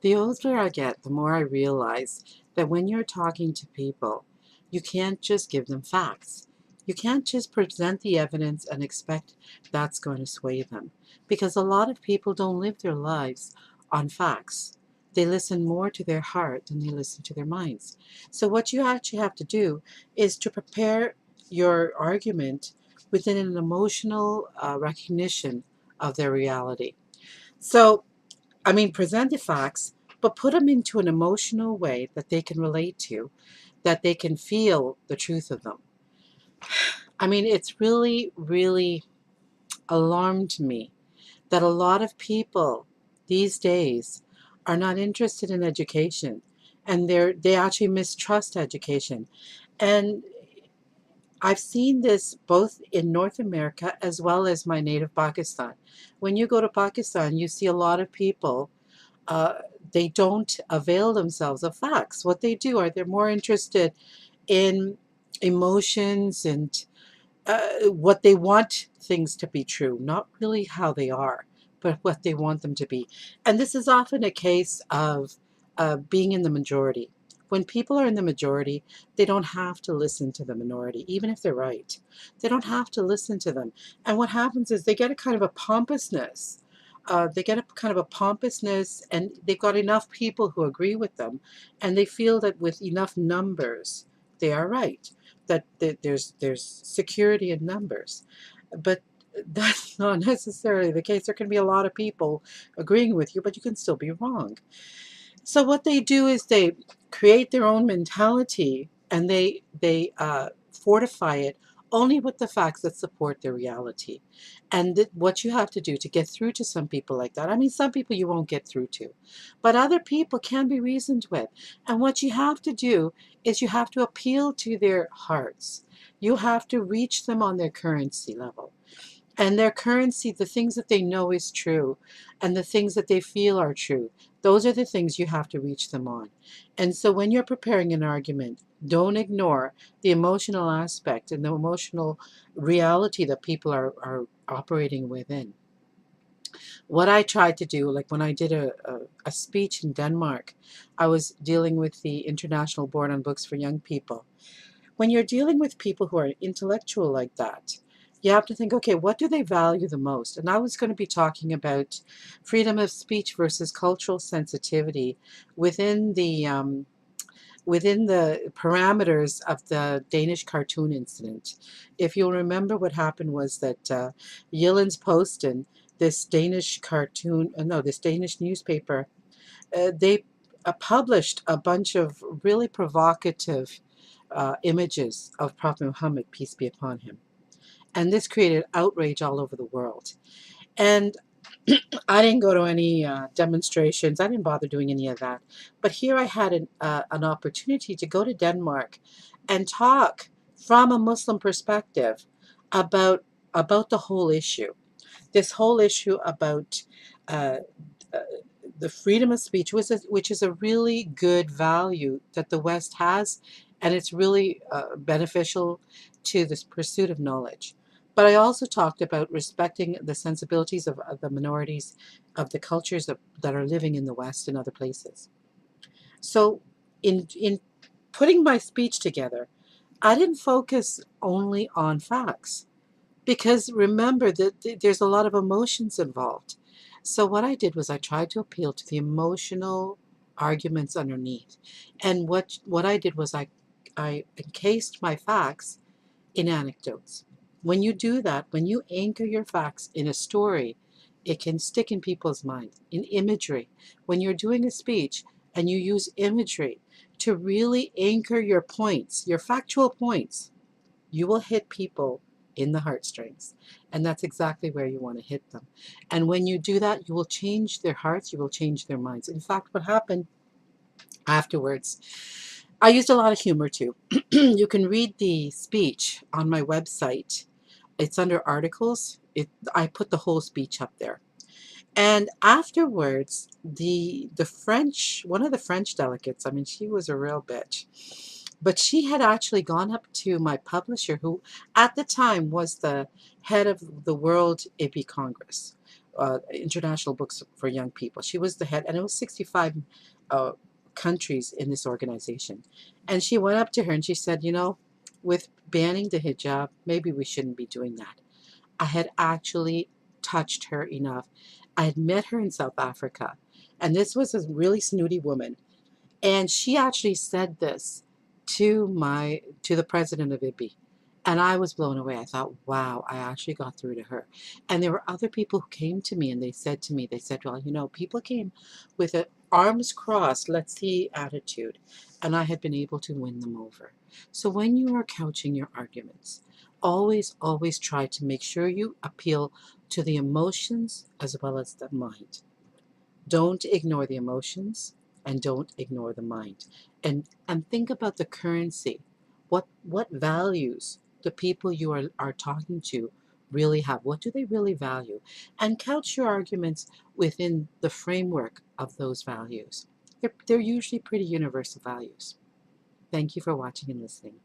The older I get, the more I realize that when you're talking to people, you can't just give them facts. You can't just present the evidence and expect that's going to sway them. Because a lot of people don't live their lives on facts. They listen more to their heart than they listen to their minds. So, what you actually have to do is to prepare your argument within an emotional recognition of their reality. So, I mean, present the facts, but put them into an emotional way that they can relate to, that they can feel the truth of them. I mean, it's really, really alarmed me that a lot of people these days are not interested in education, and they actually mistrust education. And I've seen this both in North America as well as my native Pakistan. When you go to Pakistan, you see a lot of people, uh, they don't avail themselves of facts. What they do are they're more interested in emotions and what they want things to be true, not really how they are, but what they want them to be. And this is often a case of being in the majority. When people are in the majority, they don't have to listen to the minority, even if they're right. They don't have to listen to them. And what happens is they get a kind of a pompousness. They get a kind of a pompousness, and they've got enough people who agree with them, and they feel that with enough numbers, they are right, that there's security in numbers. But that's not necessarily the case. There can be a lot of people agreeing with you, but you can still be wrong. So what they do is they create their own mentality, and they fortify it only with the facts that support their reality. And what you have to do to get through to some people like that, I mean, some people you won't get through to, but other people can be reasoned with. And what you have to do is you have to appeal to their hearts. You have to reach them on their currency level. And their currency, the things that they know is true and the things that they feel are true, those are the things you have to reach them on. And so when you're preparing an argument, don't ignore the emotional aspect and the emotional reality that people are operating within. What I tried to do, like when I did a speech in Denmark, I was dealing with the International Board on Books for Young People. When you're dealing with people who are intellectual like that, you have to think, okay, what do they value the most? And I was going to be talking about freedom of speech versus cultural sensitivity within the parameters of the Danish cartoon incident. If you'll remember, what happened was that Jyllands Posten, this Danish cartoon, no, this Danish newspaper, they published a bunch of really provocative images of Prophet Muhammad, peace be upon him. And this created outrage all over the world. And I didn't go to any demonstrations. I didn't bother doing any of that. But here I had an opportunity to go to Denmark and talk from a Muslim perspective about about the whole issue. This whole issue about uh, uh, the freedom of speech, which is a really good value that the West has, and it's really beneficial to this pursuit of knowledge. But I also talked about respecting the sensibilities of the minorities, of the cultures that are living in the West and other places. So, in putting my speech together, I didn't focus only on facts, because remember that there's a lot of emotions involved. So what I did was I tried to appeal to the emotional arguments underneath. And what I did was I encased my facts in anecdotes. When you do that, when you anchor your facts in a story, it can stick in people's minds, in imagery. When you're doing a speech and you use imagery to really anchor your points, your factual points, you will hit people in the heartstrings. And that's exactly where you want to hit them. And when you do that, you will change their hearts, you will change their minds. In fact, what happened afterwards, I used a lot of humor too. You can read the speech on my website. It's under articles. I put the whole speech up there. And afterwards, the French, one of the French delegates, I mean, she was a real bitch, but she had actually gone up to my publisher, who at the time was the head of the World IPI Congress. international books for young people. She was the head, and it was 65 uh, countries in this organization. And she went up to her and she said, you know, with banning the hijab, maybe we shouldn't be doing that. I had actually touched her enough. I had met her in South Africa, and this was a really snooty woman. And she actually said this to the president of IBI. And I was blown away. I thought, wow, I actually got through to her. And there were other people who came to me and they said to me, they said, well, you know, people came with an arms crossed, let's see attitude. And I had been able to win them over. So when you are couching your arguments, always, always try to make sure you appeal to the emotions as well as the mind. Don't ignore the emotions and don't ignore the mind. And think about the currency. What values the people you are talking to really have? What do they really value? And couch your arguments within the framework of those values. They're usually pretty universal values. Thank you for watching and listening.